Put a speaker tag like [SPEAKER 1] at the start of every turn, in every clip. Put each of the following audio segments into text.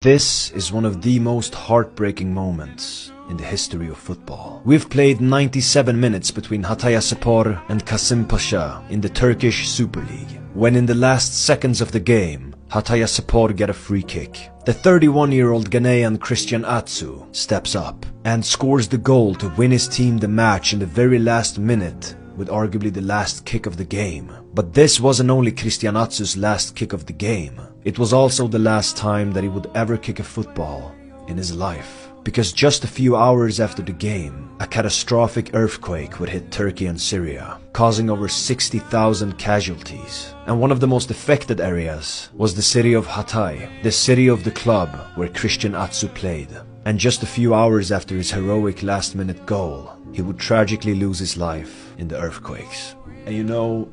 [SPEAKER 1] This is one of the most heartbreaking moments in the history of football. We've played 97 minutes between Hatayspor and Kasımpaşa in the Turkish Super League, when in the last seconds of the game, Hatayspor get a free kick. The 31-year-old Ghanaian Christian Astu steps up and scores the goal to win his team the match in the very last minute, with arguably the last kick of the game. But this wasn't only Christian Astu's last kick of the game, it was also the last time that he would ever kick a football in his life. Because just a few hours after the game, a catastrophic earthquake would hit Turkey and Syria, causing over 60,000 casualties. And one of the most affected areas was the city of Hatay, the city of the club where Christian Astu played. And just a few hours after his heroic last-minute goal, he would tragically lose his life in the earthquakes. And you know,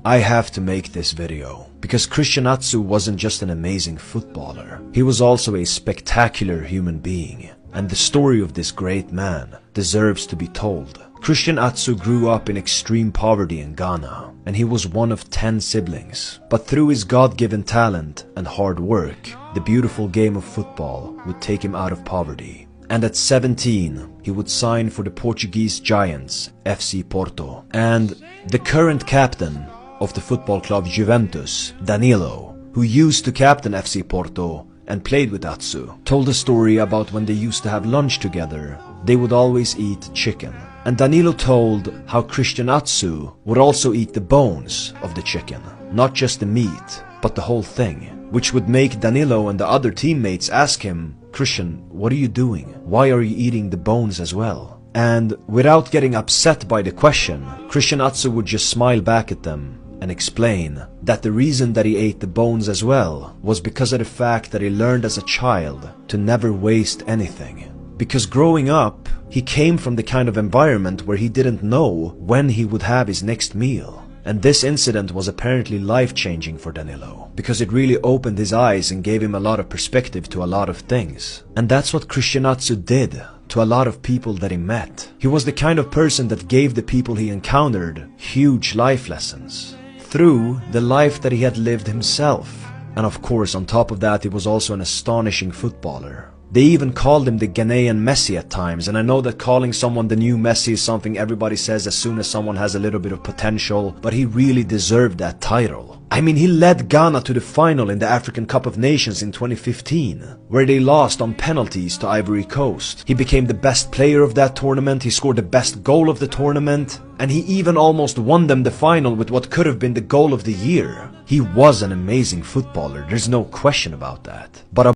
[SPEAKER 1] I have to make this video, because Christian Astu wasn't just an amazing footballer, he was also a spectacular human being. And the story of this great man deserves to be told. Christian Astu grew up in extreme poverty in Ghana, and he was one of 10 siblings. But through his God-given talent and hard work, the beautiful game of football would take him out of poverty. And at 17, he would sign for the Portuguese giants FC Porto. And the current captain of the football club Juventus, Danilo, who used to captain FC Porto and played with Astu, told a story about when they used to have lunch together, they would always eat chicken. And Danilo told how Christian Astu would also eat the bones of the chicken, not just the meat, but the whole thing, which would make Danilo and the other teammates ask him, "Christian, what are you doing? Why are you eating the bones as well?" And without getting upset by the question, Christian Astu would just smile back at them and explain that the reason that he ate the bones as well was because of the fact that he learned as a child to never waste anything. Because growing up, he came from the kind of environment where he didn't know when he would have his next meal. And this incident was apparently life-changing for Danilo, because it really opened his eyes and gave him a lot of perspective to a lot of things. And that's what Christian Astu did to a lot of people that he met. He was the kind of person that gave the people he encountered huge life lessons through the life that he had lived himself. And of course, on top of that, he was also an astonishing footballer. They even called him the Ghanaian Messi at times, and I know that calling someone the new Messi is something everybody says as soon as someone has a little bit of potential, but he really deserved that title. I mean, he led Ghana to the final in the African Cup of Nations in 2015, where they lost on penalties to Ivory Coast. He became the best player of that tournament, he scored the best goal of the tournament, and he even almost won them the final with what could have been the goal of the year. He was an amazing footballer, there's no question about that. But